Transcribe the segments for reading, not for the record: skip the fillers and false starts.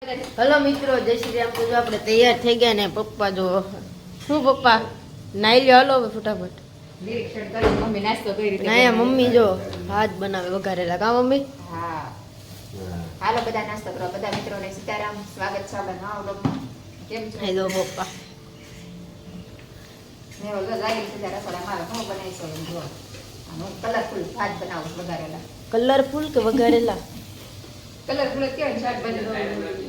Hello મિત્રો, જય શ્રી રામ. તો આપણે તૈયાર થઈ ગયા ને પપ્પા જો શું પપ્પા નાઈ લ્યો. હલો હવે ફટાફટ. મમ્મી નાસ્તો કરી ના મમ્મી જો ભાત બનાવે વઘારેલા. કા મમ્મી? હા, હાલો બધા નાસ્તો કરો. બધા મિત્રોને સીતારામ, સ્વાગત છે આપણા નવા વ્લોગમાં. કેમ છો? હેલો પપ્પા. મેં ઓલો લાગી સીધા રસોડામાં હું બનાવીશું એમ જો. હું કલરફુલ ભાત બનાવું છું વઘારેલા. કલરફુલ કે વઘારેલા? કલરફુલ જ કેવાય શાકભાજી.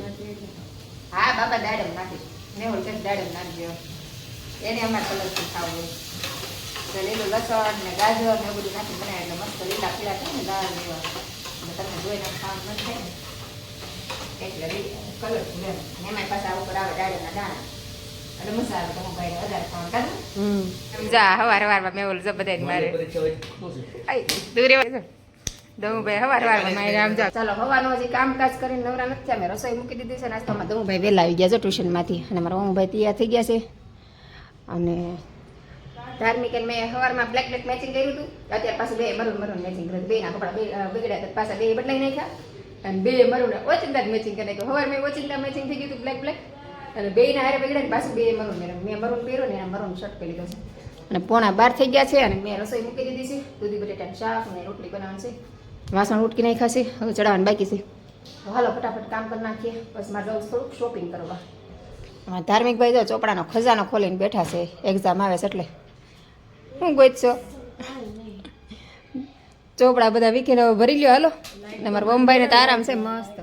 હા બાપા દાડમ નાખીશ. મેં કે દાડમ નાખજો, એને અમારે કલરફુલ ખાવું હોય તો લીલું લસણ ને ગાજર ને એવું બધું નાખી બનાવે એટલે મસ્ત લીલા પીળા થાય ને દાળ જેવા. અને તમને જોઈને ખાવાનું મન થાય ને એટલે કલરફુલ એમ. અને એમાં પાછા ઉપર આવે દાડમના દાણા એટલે મજા આવે. તમે ભાઈ વધારે ખાવાનું કાઢું જા હવાર હવારમાં મેં ઓલું બધા મારે દૂર દમુભાઈ હવાર હવારમાં મારે આમ જા. ચાલો હવાનું હજી કામકાજ કરીને નવરા નથી. અમે રસોઈ મૂકી દીધી છે. નાસ્તામાં દમુભાઈ વહેલા આવી ગયા છે ટ્યુશનમાંથી અને મારા મમ્મીભાઈ તૈયાર થઈ ગયા છે. અને ધાર્મિક મેં સવારમાં બ્લેક મેચિંગ કર્યું હતું. અત્યારે પાછું બે મરૂન મેચિંગ કર્યું. બેના કપડા બે બગડ્યા પાછા બે બદલાઈ નાખ્યા અને બે મરૂન ઓચિંતા જ મેચિંગ કરી નાખ્યું. સવાર મેં ઓચિંતા મેચિંગ થઈ ગયું હતું બ્લેક અને બેના હારે બગડ્યા પાછું બે મરૂન મેં મરૂન પહેર્યો ને મરૂન શર્ટ પહેરી લીધો છે. અને 12:15 થઈ ગયા છે અને મેં રસોઈ મૂકી દીધી છે. દૂધી બટેટાનું શાક અને રોટલી બનાવવાનું છે. વાસણ ઉટકી નાખ્યા છે, હવે ચડાવવાનું બાકી છે. તો હાલો ફટાફટ કામ કરી નાખીએ. બસ મારે જવું થોડુંક શોપિંગ કરવા. ધાર્મિકભાઈ જો ચોપડાનો ખજાનો ખોલીને બેઠા છે. એક્ઝામ આવે છે એટલે હું ગોઈશો ચોપડા બધા વીકીને હવે ભરી લ્યો. હાલો ને મારા બોમ્બાઈને તો આરામ છે મસ્ત.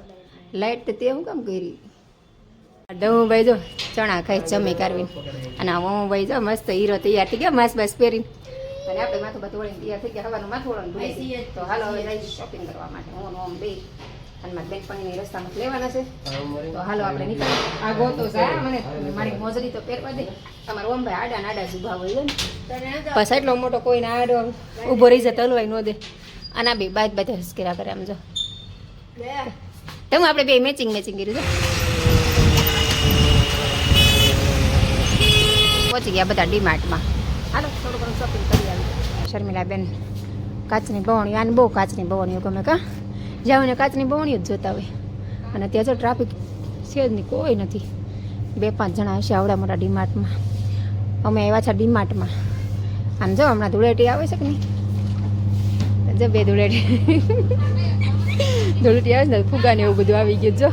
લાઈટ તે હું કામ કરી? ડમુભાઈ જો ચણા ખાઈ જમી કાઢવીને અને આ ઓમભાઈ જો મસ્ત હીરો તૈયાર થઈ ગયા માસ બાસ પહેરીને. અને આપણે માથું બધું વળીને તૈયાર થઈ ગયા. હવાનું માથું વળવાનું તો હાલો હવે જઈશ શોપિંગ કરવા માટે. હું ઓમ બે અને મારા બેનપણીની રસ્તામાં લેવાના છે. તો હાલો આપણે નીકળીએ. આ ગોતો છે મને મારી મોજરી તો પહેરવા દે. તમારા ઓમભાઈ આડા નાડા જ ઉભા હોય ને બસ એટલો મોટો કોઈને આડો ઊભો રહી જાય તલવાઈ ન દે. આના બે બાદ બાદ હસકેરા કરે આમ જો. તમે આપણે બે મેચિંગ કર્યું છે. પહોંચી ગયા બધા ડીમાર્ટમાં. હાલો થોડું ઘણું શોપિંગ કરી આવી. શર્મિલાબેન કાચની બવણીઓ, આને બહુ કાચની બવણીઓ ગમે. કા જાઓ ને કાચની બવણીઓ જ જોતા હોય. અને ત્યાં જો ટ્રાફિક છે જ નહીં, કોઈ નથી. 2-5 જણા હશે આવડા મોટા ડીમાર્ટમાં. અમે આવ્યા છે ડીમાર્ટમાં. આમ જો હમણાં ધૂળેટી આવે છે કે નહીં? જો બે ધૂળેટી આવે ને ફુગા ને એવું બધું આવી ગયું જો.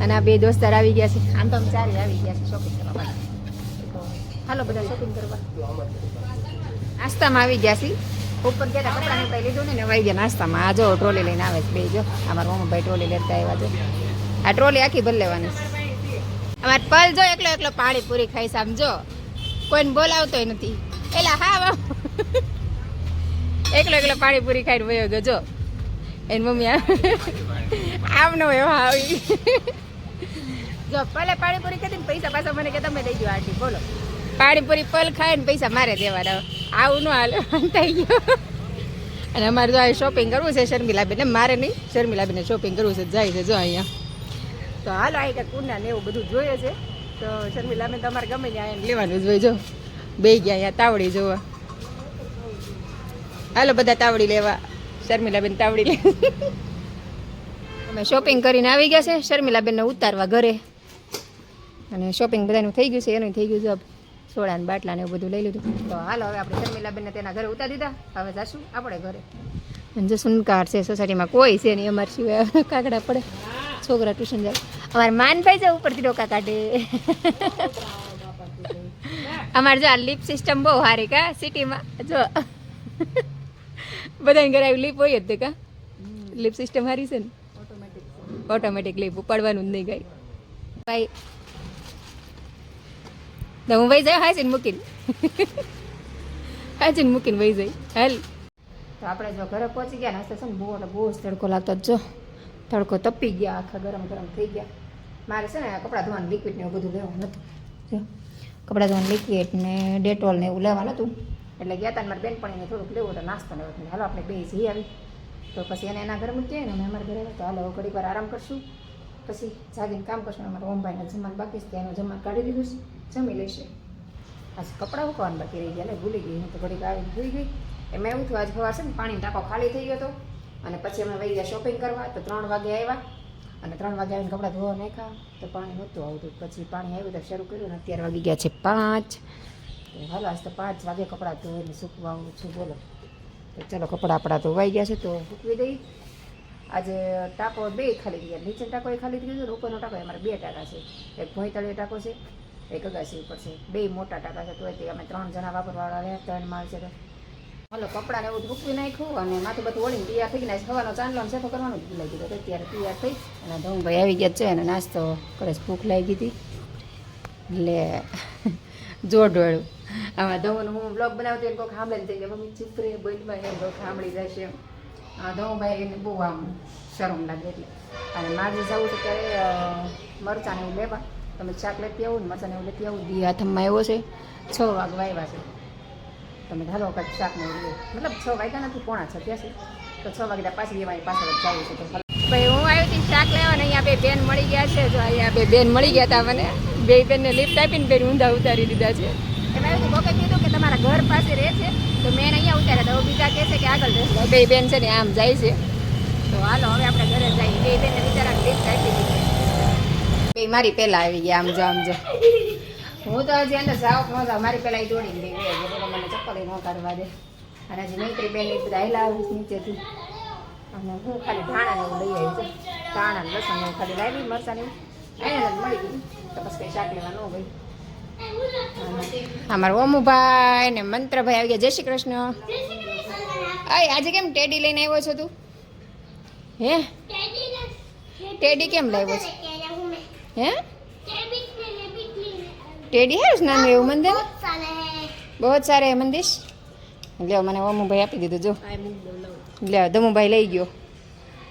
અને આ બે દોસ્તાર આવી ગયા છે. આમ તો અમે ચારે આવી ગયા છે શોપિંગ કરવા માટે. હાલો બધા શોપિંગ કરવા. નાસ્તામાં આવી ગયા છીએ. ઉપર ગયા કપડાં કંઈ લીધું ને આવી ગયા નાસ્તામાં. આ જો ટ્રોલી લઈને આવે છે બે જો. અમારા મમ્મીભાઈ ટ્રોલી લેતા આવ્યા જો. આ ટ્રોલી આખી ભરી લેવાની છે. અમારે પલ જો એકલો પાણીપુરી ખાઈ છે. આમ જો કોઈને બોલાવતોય નથી. એલા હા એકલો પાણીપુરી ખાઈને વયો ગયો જો. એની મમ્મી આમ ન હોય આવી જો. પલે પાણીપુરી ખાધી ને પૈસા પાછા મને કે તમે દઈ દો આંટી. બોલો પાણીપુરી પલ ખાય ને પૈસા મારે દેવાના. આવું ન હાલે થઈ ગયું. અને અમારે જો શોપિંગ કરવું છે શર્મિલાબેન. મારે નહીં, શર્મિલાબેને શોપિંગ કરવું છે. જાય છે જો અહીંયા. તો હાલો આ કંઈક કુંડા ને એવું બધું જોઈએ છે. તો શર્મિલાબેન તમારે ગમે ને અહીંયા લેવાનું જ હોય જો. બે ગયા અહીંયા તાવડી જોવા. હાલો બધા તાવડી લેવા. શર્મિલાબેન તાવડી લે. અમે શોપિંગ કરીને આવી ગયા છે. શર્મિલાબેનને ઉતારવા ઘરે. અને શોપિંગ બધાનું થઈ ગયું છે. એનું થઈ ગયું છે. સોડા ને બાટલા ને એવું બધું લઈ લીધું. તો હાલો હવે આપણે શર્મિલાબેનને તેના ઘરે ઉતારી દીધા. હવે જશું આપણે ઘરે. અને જો સુનકાર છે સોસાયટીમાં કોઈ છે નહીં અમારે સિવાય. કાકડા પડે છોકરા ટ્યુશન જાય. અમારે માનભાઈ છે ઉપરથી ડોકા કાઢે. અમારે જો આ લીપ સિસ્ટમ બહુ સારી કા સિટીમાં જો. બધાને ઘરે આવી લીપ હોય જ તે કા. લીપ સિસ્ટમ સારી છે ને. ઓટોમેટિક લીપ ઉપાડવાનું જ નહીં ગાય ભાઈ. તો હું વહી જાય હાસીને મૂકીને વહી જાય. હાલ તો આપણે જો ઘરે પહોંચી ગયા. નાસ્તા છે ને બહુ જ તડકો લાગતો જો. તડકો તપી ગયા, આખા ગરમ થઈ ગયા. મારે છે ને કપડાં ધોવાનું લિક્વિડ ને એવું બધું લેવાનું હતું. જો કપડાં ધોવાનું લિક્વિડ ને ડેટોલ ને એવું લેવાનું હતું. એટલે ગયા હતા મારા બેનપણીને થોડુંક લેવું તો નાસ્તો ને એવું. હાલો આપણે બે જઈ આવી. તો પછી એને એના ઘરે મૂકીએ ને અમે અમારા ઘરે. તો હાલો ઘડીક વાર આરામ કરશું, પછી જાગીને કામ કરશું. અમારા ઓમભાઈને જમવાનું બાકી છે એનું જમવાનું કાઢી દીધું છે, જમી લેશે. આજે કપડાં ઉકળવાનું બાકી રહી ગયા. ભૂલી ગઈ હું તો ઘડીક આવીને ભૂલી ગઈ. એમાં એવું થયું આજે સવાર છે ને પાણીનો ટાંકો ખાલી થઈ ગયો હતો. અને પછી અમે વહી ગયા શોપિંગ કરવા. તો 3 વાગે આવ્યા અને 3 વાગે આવીને કપડાં ધોવા નાખ્યા તો પાણી નહોતું આવતું. પછી પાણી આવ્યું તો શરૂ કર્યું ને અત્યારે વાગી ગયા છે 5. તો હાલો આજ તો 5 વાગે કપડાં ધોઈને સૂકવાવું છું. બોલો તો ચલો કપડાં આપણા ધોવાઈ ગયા છે તો સૂકવી દઈ. આજે ટાંકો 2 ખાલી થઈ ગયા. નીચે ટાંકો એ ખાલી થઈ ગયો, ઉપરનો ટાંકો અમારે 2 ટાંકા છે. એક ભોંયતળિયે ટાંકો છે, એક અગાસી ઉપર છે. 2 મોટા ટાંકા છે. તો તે અમે 3 જણા વાપરવાળા રહ્યા, 3 માળ છે. તો હાલો કપડાને એવું મૂકવી નાખ્યું અને માથું બધું ઓળીને તૈયાર થઈ ગયા. સવારનો ચાંદલો ને સેતો કરવાનું જ ભૂલાઈ ગયું. તો અત્યારે તૈયાર થઈ અને ધમભાઈ આવી ગયા છે અને નાસ્તો કરે છે. ભૂખ લાગી હતી એટલે જોડવાળું આમાં ધમનું હું બ્લોગ બનાવતી હોય કોઈક સાંભળે ને થઈ જાય મમ્મી ચૂપ રહે બોલમાં એમ કોઈક સાંભળી જશે એમ. ધમભાઈ એને બહુ આમ શરમ લાગે એટલે. અને મારે જવું છે ત્યારે મરચાંને એવું લેવા. તમે શાક લેતી આવું ને મરચાંને એવું લેતી આવું. દી હાથમાં આવ્યો છે 6 વાગવા આવ્યા છે. તમે હાલો કંઈક શાકને એવું લે, મતલબ 6 વાગ્યા નથી, 5:45 થયા છે. તો 6 વાગ્યા પાછી એમાં પાછળ જ જવું છે. તો ભાઈ હું આવી હતી શાક લેવા ને અહીંયા 2 બેન મળી ગયા છે. જો અહીંયા 2 બેન મળી ગયા હતા મને. 2 બેનને લિફ્ટ આપીને બેન ઊંધા ઉતારી દીધા છે. એમાં એવું કોકે કીધું કે તમારા ઘર પાસે રહે છે તો મેં અહીંયા ઉતાર્યા. તો બીજા કહે છે કે આગળ રહેશે. 2 બેન છે ને આમ જાય છે. તો હાલો હવે આપણે ઘરે જઈએ. 2 બેનને બિચારાને લિફ્ટ આપી દીધી. 2 મારી પહેલાં આવી ગયા. આમ જો હું તો હજી અંદર જાવ ન જાવ મારી પહેલાં એ દોડીને ગઈ એટલે મને ચપ્પલ ન કાઢવા દે. અને હજી મૈત્રી બેન એ બધા હેલા આવીશ નીચેથી. અને હું ખાલી ધાણાને એવું લઈ આવી છું. ધાણા લસણ એવું ખાલી લાવી મરચાં એવું એને મળી ગયું. તો બસ કંઈ શાક લેવા ન ગઈ. અમારા ઓમુભાઈ ને મંત્રભાઈ આવી ગયા. જય શ્રી કૃષ્ણ. અય આજે કેમ ટેડી લઈને આવ્યો છો તું? હે ટેડી કેમ લાવ્યો છે? હે ટેડી है नानू એવું મંદિર બહુ સારા है મંદિર. લ્યો મને ઓમુભાઈ આપી દીધું. જો લ્યો દમુભાઈ લઈ ગયો.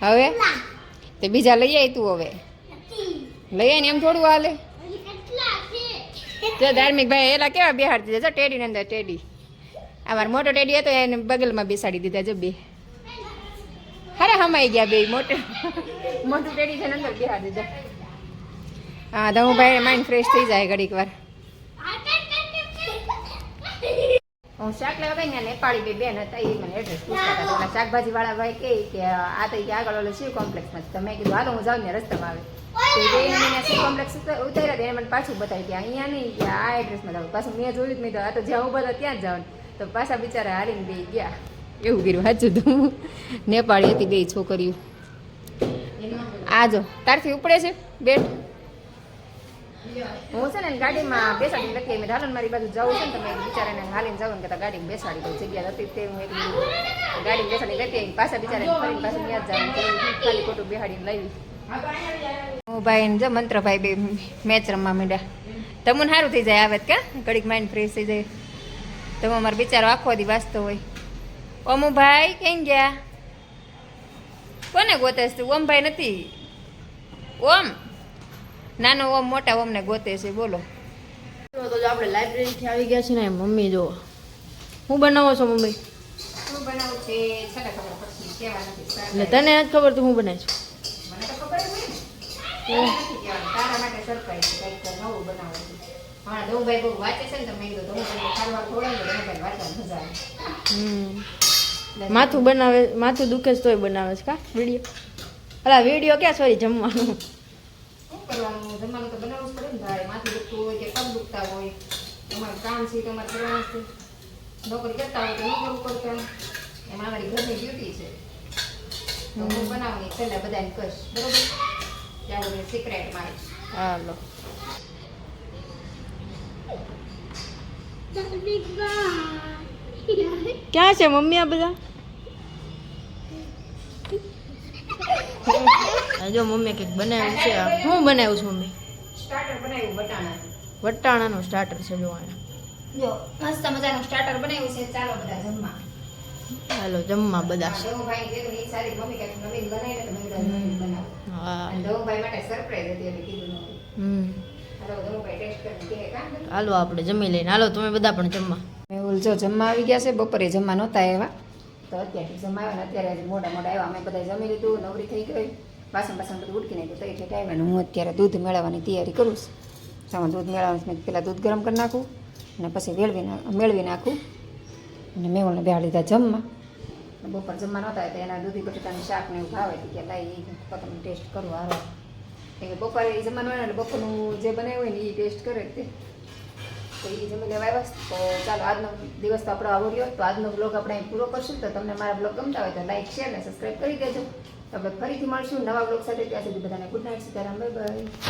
હવે તે બીજા લઈ આવી તું. હવે લઈ આવી ને એમ થોડું હાલે. જો ધાર્મિક ભાઈ એલા કેવા બેહાડતી દીધા. જો ટેડી ને અંદર ટેડી. અમારો મોટો ટેડી હતો એને બગલમાં બેસાડી દીધા. જો 2 હારા હમાઈ ગયા. 2 મોટું ટેડી છે ને અંદર બેહાડી દીધા. હા દમુભાઈ માઇન્ડ ફ્રેશ થઈ જાય ઘડીક વાર. હું શાક લેવા ગઈ ને નેપાળી 2 બેન હતા. એ મને એડ્રેસ પૂછતા હતા. ઓલા શાકભાજી વાળા ભાઈ કહે કે આ તો આગળ ઓલો શિવ કોમ્પ્લેક્સમાં છે. તો મેં કીધું હાલો હું જાઉં ને રસ્તામાં આવે. તો એને શિવ કોમ્પ્લેક્સ ઉતાર્યા એને મને પાછું બતાવી કે અહીંયા નહીં કે આ એડ્રેસમાં જાઉં. પાછું મેં જોયું જ નહીં. તો આ તો જ્યાં ઉભા હતા ત્યાં જ જવાનું. તો પાછા બિચારા હારીને 2 ગયા. એવું કર્યું સાચું. તો નેપાળી હતી 2 છોકરીઓ. આ જો તારથી ઉપડે છે બેટ. હું છે ને ગાડીમાં બેસાડી લખી મેં ધારણ મારી બાજુ જવું છે ને તમે બિચારાને હાલીને જવું ને કરતા ગાડીમાં બેસાડી દઉં. જગ્યા હતી તે હું એક ગાડીમાં બેસાડી લેતી પાછા બિચારાને ફરીને પાછું ત્યાં જ જવાનું. ખાલી ખોટું બેહાડીને લાવી. હું ભાઈ ને જો મંત્રભાઈ 2 મેચ રમવા માંડ્યા. તમને સારું થઈ જાય આવે કા ઘડીક માઇન્ડ ફ્રેશ થઈ જાય. તમે અમારો બિચારો આખો દી વાંચતો હોય. ઓમુભાઈ ક્યાં ગયા? કોને ગોતે તું? ઓમભાઈ નથી. ઓમ નાનો ઓમ મોટા ઓમને ગોતે છે. બોલો તો જો આપણે લાઇબ્રેરીથી આવી ગયા છે ને. મમ્મી જો હું બનાવો છો મમ્મી? શું બનાવું છે છતાં ખબર પડશે કેવા નથી. એટલે તને જ ખબર તું હું બનાવીશ? મને તો ખબર જ હોય ને. નથી કહેવાનું તારા માટે સરપ્રાઈઝ કંઈક નવું બનાવું છું. હા દમુભાઈ બહુ વાંચે છે ને તો મેં કીધું દમુભાઈ ખાવા ખોડાય ને દમુભાઈ વાંચવાની મજા આવે. માથું બનાવે, માથું દુખે છે તોય બનાવે છે કા વિડીયો? અલા વિડીયો ક્યાં સોરી જમવાનું. શું કરવાનું? જમવાનું તો બનાવવું જ પડે ને ભાઈ. માથું દુખતું હોય કે પગ દુખતા હોય તમારું કામ છે તમારે કરવાનું છે. નોકરી કરતા હોય તો ન કરવું પડતું. એમાં અમારી ઘરની ડ્યુટી છે. તો હું બનાવવાની પહેલાં બધાને કહીશ બરોબર. ત્યાં બધી સિક્રેટ મારી. હાલો ક્યાં છે મમ્મી આ બધા? જો મમ્મી કંઈક બનાવ્યું છે. શું બનાવ્યું છે મમ્મી? સ્ટાર્ટર બનાવ્યું વટાણાનું. વટાણાનું સ્ટાર્ટર છે જો અહીંયા. જો મસ્ત મજાનું સ્ટાર્ટર બનાવ્યું છે. ચાલો બધા જમવા. હાલો જમવા બધા. દેવુભાઈ કીધું એ સારી મમ્મી કંઈક નવીન બનાવી તો મેં કીધું નવીન બનાવો. હા અને દેવુભાઈ માટે સરપ્રાઈઝ હતી એટલે કીધું નવું. હાલો દેવુભાઈ ટેસ્ટ કરીને કહે કામ કરે. હાલો આપણે જમી લઈને. હાલો તમે બધા પણ જમવા. મેહુલ જો જમવા આવી ગયા છે. બપોરે જમવા નહોતા આવ્યા તો અત્યારથી જમવા આવ્યા ને અત્યારે મોડા આવ્યા. અમે બધા જમી લીધું, નવરી થઈ ગઈ, વાસણ બધું ઉડકી નાખ્યું. તો એટલે આવ્યા ને હું અત્યારે દૂધ મેળવવાની તૈયારી કરું છું. સામે દૂધ મેળવવાનું મેં પહેલાં દૂધ ગરમ કરી નાખું અને પછી મેળવી નાખું. અને મેહુલને બેહાડી દીધા જમવા. બપોર જમવા નહોતા તો એના દૂધી બટેટાનું શાક ને એવું ભાવે કે લાઈ એ પપ્પાને ટેસ્ટ કરો હારો કે બપોરે એ જમવાનું હોય ને એટલે બપોરનું જે બનાવ્યું હોય ને એ ટેસ્ટ કરે તે તો એ જમી લેવા આવ્યા તો ચાલો આજનો દિવસ તો આપણો આવો રહ્યો તો આજનો બ્લોગ આપણે અહીં પૂરો કરશું તો તમને મારા બ્લોગ ગમતા હોય તો લાઈક શેર અને સબસ્ક્રાઈબ કરી દેજો તો આપણે ફરીથી મળશું નવા બ્લોગ સાથે ત્યાં સુધી બધાને good night Sitaram bye bye